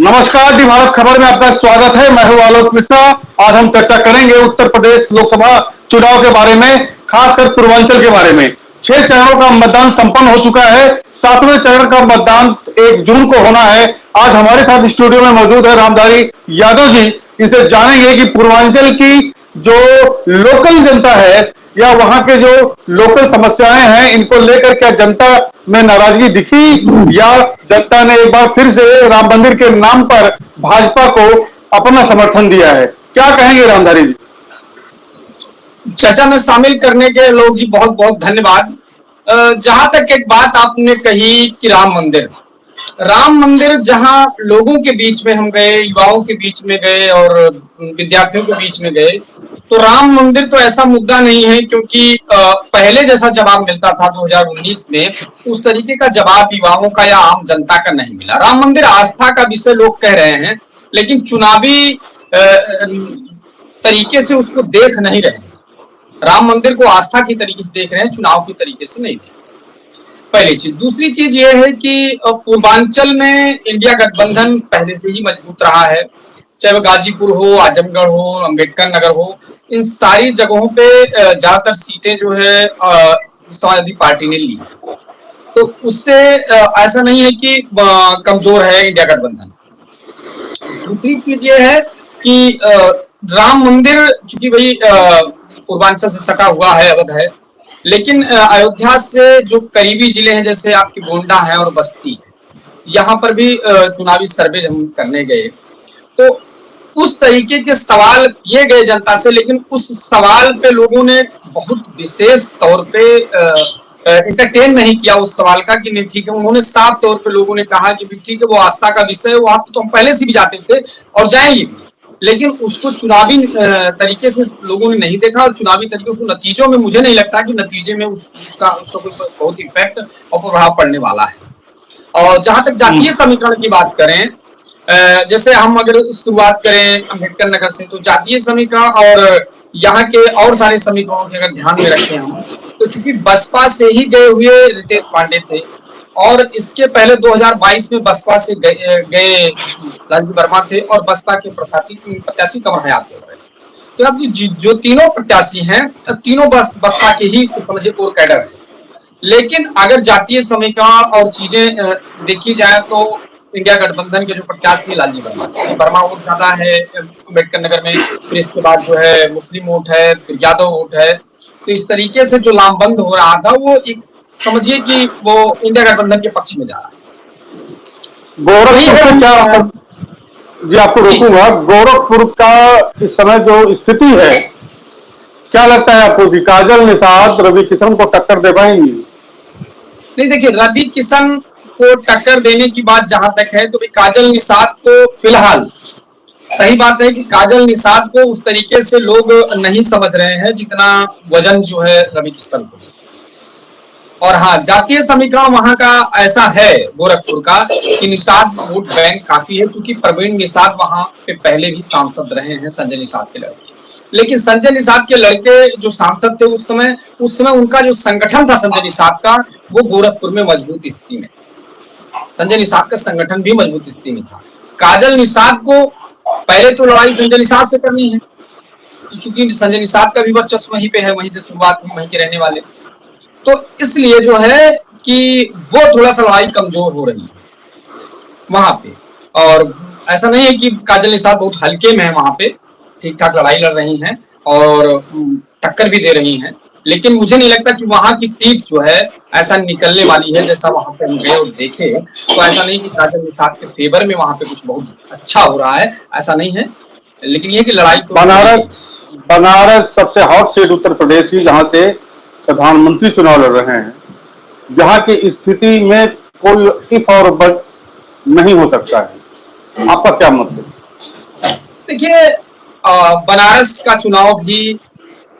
नमस्कार दी भारत खबर में आपका स्वागत है। मैं हूं आलोक मिश्रा। आज हम चर्चा करेंगे उत्तर प्रदेश लोकसभा चुनाव के बारे में, खासकर पूर्वांचल के बारे में। 6 चरणों का मतदान संपन्न हो चुका है। 7वें चरण का मतदान 1 जून को होना है। आज हमारे साथ स्टूडियो में मौजूद है रामधारी यादव जी। इनसे जानेंगे कि पूर्वांचल की जो लोकल जनता है या वहां के जो लोकल समस्याएं हैं, इनको लेकर क्या जनता में नाराजगी दिखी या जनता ने एक बार फिर से राम मंदिर के नाम पर भाजपा को अपना समर्थन दिया है। क्या कहेंगे रामधारी जी? चर्चा में शामिल करने के लोग जी बहुत बहुत धन्यवाद। जहां तक एक बात आपने कही कि राम मंदिर जहां लोगों के बीच में हम गए, युवाओं के बीच में गए और विद्यार्थियों के बीच में गए, तो राम मंदिर तो ऐसा मुद्दा नहीं है, क्योंकि पहले जैसा जवाब मिलता था 2019 में, उस तरीके का जवाब युवाओं का या आम जनता का नहीं मिला। राम मंदिर आस्था का विषय लोग कह रहे हैं, लेकिन चुनावी तरीके से उसको देख नहीं रहे हैं। राम मंदिर को आस्था की तरीके से देख रहे हैं, चुनाव की तरीके से नहीं देख रहे। पहली चीज। दूसरी चीज ये है कि पूर्वांचल में इंडिया गठबंधन पहले से ही मजबूत रहा है, चाहे वो गाजीपुर हो, आजमगढ़ हो, अम्बेडकर नगर हो, इन सारी जगहों पे ज्यादातर सीटें जो है समाजवादी पार्टी ने ली। तो उससे ऐसा नहीं है कि कमजोर है इंडिया गठबंधन। दूसरी चीज ये है कि राम मंदिर चूंकि भाई पूर्वांचल से सटा हुआ है, अवध है, लेकिन अयोध्या से जो करीबी जिले हैं, जैसे आपकी गोंडा है और बस्ती है, यहाँ पर भी चुनावी सर्वे हम करने गए, तो उस तरीके के सवाल किए गए जनता से, लेकिन उस सवाल पे लोगों ने बहुत विशेष तौर पे इंटरटेन नहीं किया उस सवाल का कि नहीं ठीक है। उन्होंने साफ तौर पे लोगों ने कहा कि ठीक है, वो आस्था का विषय है, वहां तो हम पहले से भी जाते थे और जाएंगे भी, लेकिन उसको चुनावी तरीके से लोगों ने नहीं देखा। और चुनावी तरीके उसको नतीजों में मुझे नहीं लगता कि नतीजे में उसका कोई बहुत इफेक्ट और प्रभाव पड़ने वाला है। और जहां तक जातीय समीकरण की बात करें, जैसे हम अगर शुरुआत करें अम्बेडकर नगर से, तो जातीय समीकरण और यहाँ के और सारे समीकरणों के अगर ध्यान में रखें हम, तो चूंकि बसपा से ही गए हुए रितेश पांडे थे और इसके पहले 2022 में बसपा से गए लालजी वर्मा थे और बसपा के प्रत्याशी कमर हयात हो रहे। तो अब जो तीनों प्रत्याशी हैं, तीनों बसपा के ही समझे कोर कैडर है। लेकिन अगर जातीय समीकरण और चीजें देखी जाए तो इंडिया गठबंधन के जो प्रत्याशी लालजी वर्मा वोट ज्यादा है अम्बेडकर नगर में, फिर इसके बाद जो है मुस्लिम वोट है, फिर यादव वोट है। तो इस तरीके से जो लामबंद हो रहा था, वो एक समझिए कि वो इंडिया गठबंधन के पक्ष में जा रहा है। गोरखपुर का क्या जी, आपको रोकूंगा। गोरखपुर का इस समय जो स्थिति है, क्या लगता है आपको कि काजल निषाद रवि किशन को टक्कर दे पाएंगी? नहीं, देखिए, रवि किशन को टक्कर देने की बात जहां तक है, तो काजल निषाद को फिलहाल सही बात है कि काजल निषाद को उस तरीके से लोग नहीं समझ रहे हैं जितना वजन जो है रवि किशन को। और हाँ, जातीय समीकरण वहां का ऐसा है गोरखपुर का कि निषाद वोट बैंक काफी है, क्योंकि प्रवीण निषाद वहां पे पहले भी सांसद रहे हैं, संजय निषाद के लड़के। लेकिन संजय निषाद के लड़के जो सांसद थे उस समय उनका जो संगठन था संजय निषाद का, वो गोरखपुर में मजबूत स्थिति में, संजय निषाद का संगठन भी मजबूत स्थिति में था। काजल निषाद को पहले तो लड़ाई संजय निषाद से करनी है, क्योंकि संजय निषाद का भी वर्चस्व वहीं पे है, वहीं से शुरुआत हुई, वहीं के रहने वाले। तो इसलिए जो है कि वो थोड़ा सा लड़ाई कमजोर हो रही है वहां पे। और ऐसा नहीं है कि काजल निषाद बहुत हल्के में है, वहां पे ठीक ठाक लड़ाई लड़ रही हैं और टक्कर भी दे रही हैं। लेकिन मुझे नहीं लगता कि वहां की सीट जो है ऐसा निकलने वाली है, जैसा वहां पे हम गए और देखे तो ऐसा नहीं कि काजल निषाद के फेवर में वहां पे कुछ बहुत अच्छा हो रहा है, ऐसा नहीं है। लेकिन ये कि लड़ाई तो बनारस सबसे हॉट सीट उत्तर प्रदेश की, जहां से प्रधानमंत्री चुनाव लड़ रहे हैं, जहां की स्थिति में कोई इफ और बट नहीं हो सकता है। आपका क्या मतलब? देखिए, बनारस का चुनाव भी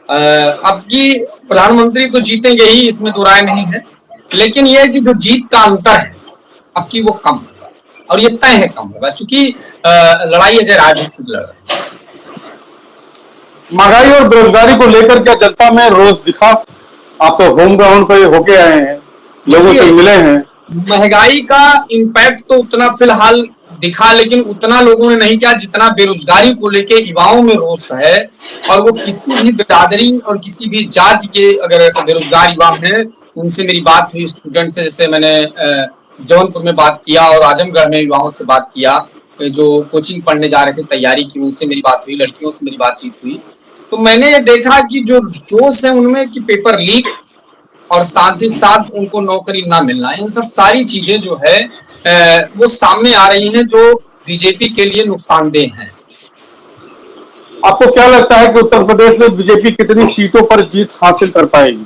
अब की प्रधानमंत्री तो जीतेंगे ही, इसमें दो राय नहीं है। लेकिन यह कि जो जीत का अंतर है अब की, वो कम होगा और ये तय है कम होगा, क्योंकि लड़ाई अजय राय भी ठीक लड़ रहे हैं। महंगाई और बेरोजगारी को लेकर क्या जनता में रोष दिखा? आप तो होम ग्राउंड पे होके आए हैं, लोगों से मिले हैं। महंगाई का इम्पैक्ट तो उतना फिलहाल दिखा, लेकिन उतना लोगों ने नहीं किया जितना बेरोजगारी को लेके युवाओं में रोष है। और वो किसी भी बिरादरी और किसी भी जाति के अगर बेरोजगार युवा हैं, उनसे मेरी बात हुई स्टूडेंट से, जैसे मैंने जौनपुर में बात किया और आजमगढ़ में युवाओं से बात किया जो कोचिंग पढ़ने जा रहे थे, तैयारी की, उनसे मेरी बात हुई, लड़कियों से मेरी बातचीत हुई। तो मैंने ये देखा कि जो जोश है उनमें कि पेपर लीक और साथ ही साथ उनको नौकरी ना मिलना, इन सब सारी चीजें जो है वो सामने आ रही हैं, जो बीजेपी के लिए नुकसानदेह हैं। आपको क्या लगता है कि उत्तर प्रदेश में बीजेपी कितनी सीटों पर जीत हासिल कर पाएगी?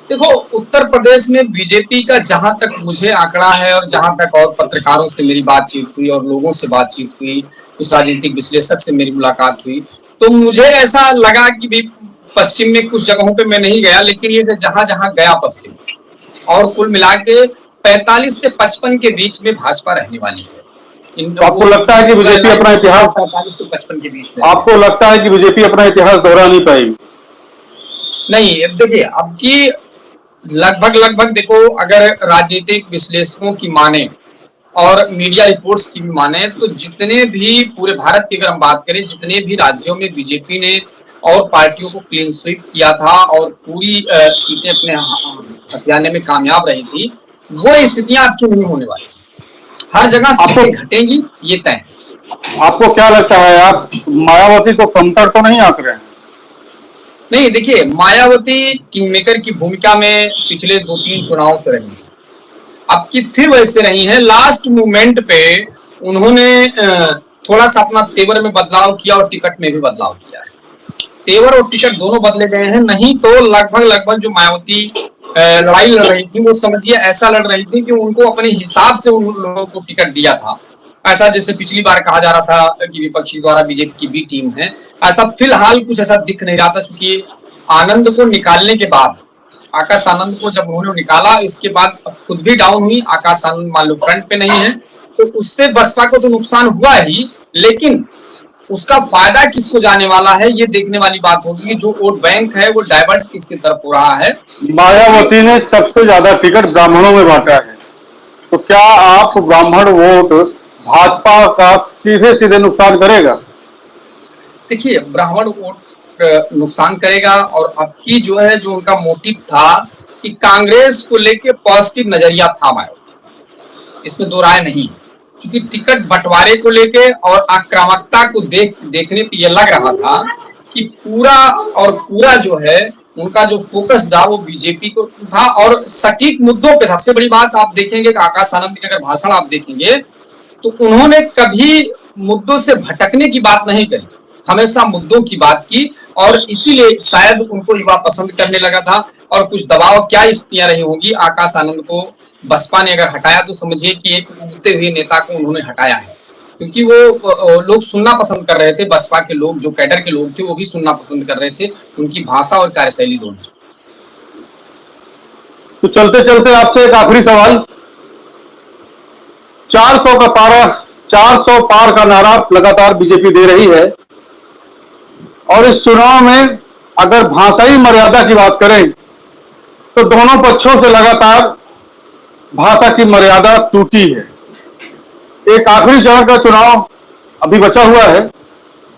देखो, उत्तर प्रदेश में बीजेपी का जहां तक मुझे आंकड़ा है और जहां तक और पत्रकारों से मेरी बातचीत हुई और लोगों से बातचीत हुई, कुछ राजनीतिक विश्लेषक से मेरी मुलाकात हुई, तो मुझे ऐसा लगा कि भी पश्चिम में कुछ जगहों पे मैं नहीं गया, लेकिन ये जहां जहां गया पश्चिम, और कुल मिला के 45 से 55 के बीच में भाजपा रहने वाली है। तो आपको लगता है कि बीजेपी अपना इतिहास 45 से 55 के बीच में, आपको लगता है कि बीजेपी अपना इतिहास दोहरा नहीं पाएगी? नहीं, अब देखिए, अब की लगभग देखो, अगर राजनीतिक विश्लेषकों की माने और मीडिया रिपोर्ट्स की भी माने, तो जितने भी पूरे भारत की अगर हम बात करें, जितने भी राज्यों में बीजेपी ने और पार्टियों को क्लीन स्वीप किया था और पूरी सीटें अपने हथियाने में कामयाब रही थी, वो स्थितियां आपकी नहीं होने वाली। हर जगह सीटें घटेंगी, ये तय है। आपको क्या लगता है, आप मायावती को कमतर तो नहीं आंक रहे हैं? नहीं, देखिए, मायावती किंग मेकर की भूमिका में पिछले 2-3 चुनाव से रही, अब की फिर वैसे रही है। लास्ट मोमेंट पे उन्होंने थोड़ा सा अपना तेवर में बदलाव किया और टिकट में भी बदलाव किया है। तेवर और टिकट दोनों बदले गए हैं, नहीं तो लगभग जो मायावती लड़ाई लड़ रही थी, वो समझिए ऐसा लड़ रही थी कि उनको अपने हिसाब से उन लोगों को टिकट दिया था। ऐसा जैसे पिछली बार कहा जा रहा था कि विपक्षी द्वारा बीजेपी की बी टीम है, ऐसा फिलहाल कुछ ऐसा दिख नहीं रहा था, क्योंकि आनंद को निकालने के बाद, आकाश आनंद को जब उन्होंने निकाला, इसके बाद खुद भी डाउन हुई, आकाश आनंद मान लो फ्रंट पे नहीं है, तो उससे बसपा को तो नुकसान हुआ ही, लेकिन उसका फायदा किसको जाने वाला है, ये देखने वाली बात होगी कि जो वोट बैंक है वो डाइवर्ट किसकी तरफ हो रहा है। मायावती ने सबसे ज्यादा टिकट ब्राह्मणों में बांटा है, तो क्या आप ब्राह्मण वोट भाजपा का सीधे सीधे नुकसान करेगा? देखिए, ब्राह्मण वोट नुकसान करेगा, और आपकी जो है, जो उनका मोटिव था कि कांग्रेस को लेके पॉजिटिव नजरिया था मायावती, इसमें दो राय नहीं है, क्योंकि टिकट बंटवारे को लेके और आक्रामकता को देखने पे ये लग रहा था कि पूरा जो है उनका जो फोकस था वो बीजेपी को था, और सटीक मुद्दों पे। सबसे बड़ी बात आप देखेंगे कि आकाश आनंद के अगर भाषण आप देखेंगे, तो उन्होंने कभी मुद्दों से भटकने की बात नहीं करी, हमेशा मुद्दों की बात की, और इसीलिए शायद उनको युवा पसंद करने लगा था। और कुछ दबाव क्या स्थितियां रही होंगी, आकाश आनंद को बसपा ने अगर हटाया, तो समझिए कि एक उगते हुए नेता को उन्होंने हटाया है, क्योंकि वो लोग सुनना पसंद कर रहे थे, बसपा के लोग, जो कैडर के लोग थे, वो भी सुनना पसंद कर रहे थे, उनकी भाषा और कार्यशैली दोनों। तो चलते चलते आपसे एक आखिरी सवाल, 400 का पारा, 400 पार का नारा लगातार बीजेपी दे रही है, और इस चुनाव में अगर भाषाई मर्यादा की बात करें, तो दोनों पक्षों से लगातार भाषा की मर्यादा टूटी है। एक आखिरी चरण का चुनाव अभी बचा हुआ है,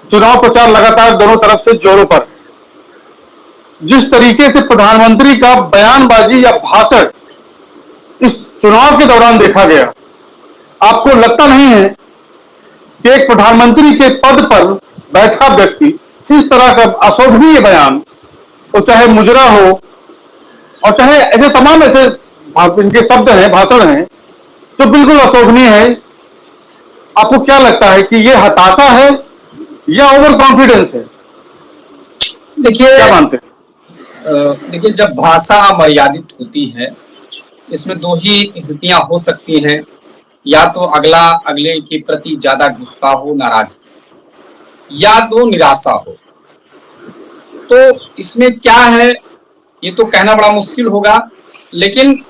चुनाव प्रचार लगातार दोनों तरफ से जोरों पर है। जिस तरीके से प्रधानमंत्री का बयानबाजी या भाषण इस चुनाव के दौरान देखा गया, आपको लगता नहीं है कि एक प्रधानमंत्री के पद पर बैठा व्यक्ति इस तरह का अशोभनीय बयान, तो चाहे मुजरा हो और चाहे ऐसे तमाम ऐसे इनके शब्द हैं, भाषण हैं, जो बिल्कुल अशोभनीय है, आपको क्या लगता है कि ये हताशा है या ओवर कॉन्फिडेंस है? देखिए, क्या मानते हैं? देखिए, जब भाषा मर्यादित होती है, इसमें दो ही स्थितियां हो सकती हैं, या तो अगले के प्रति ज्यादा गुस्सा हो, नाराजगी, या तो निराशा हो। तो इसमें क्या है, ये तो कहना बड़ा मुश्किल होगा, लेकिन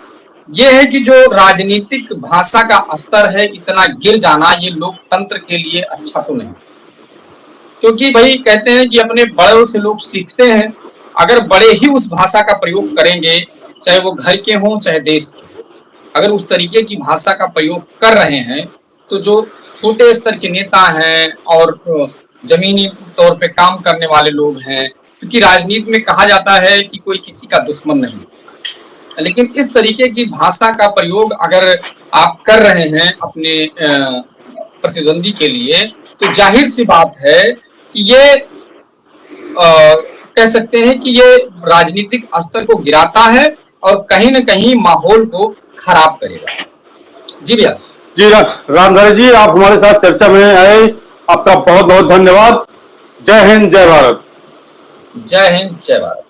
ये है कि जो राजनीतिक भाषा का स्तर है, इतना गिर जाना, ये लोकतंत्र के लिए अच्छा तो नहीं, क्योंकि भाई कहते हैं कि अपने बड़ों से लोग सीखते हैं। अगर बड़े ही उस भाषा का प्रयोग करेंगे, चाहे वो घर के हों चाहे देश के, अगर उस तरीके की भाषा का प्रयोग कर रहे हैं, तो जो छोटे स्तर के नेता हैं और जमीनी तौर पे काम करने वाले लोग हैं, क्योंकि राजनीति में कहा जाता है कि कोई किसी का दुश्मन नहीं, लेकिन इस तरीके की भाषा का प्रयोग अगर आप कर रहे हैं अपने प्रतिद्वंदी के लिए, तो जाहिर सी बात है कि ये कह सकते हैं कि ये राजनीतिक स्तर को गिराता है और कहीं न कहीं माहौल को खराब करेगा। जी भैया। जी रामधारी जी, आप हमारे साथ चर्चा में आए, आपका बहुत बहुत धन्यवाद। जय हिंद, जय भारत। जय हिंद, जय भारत।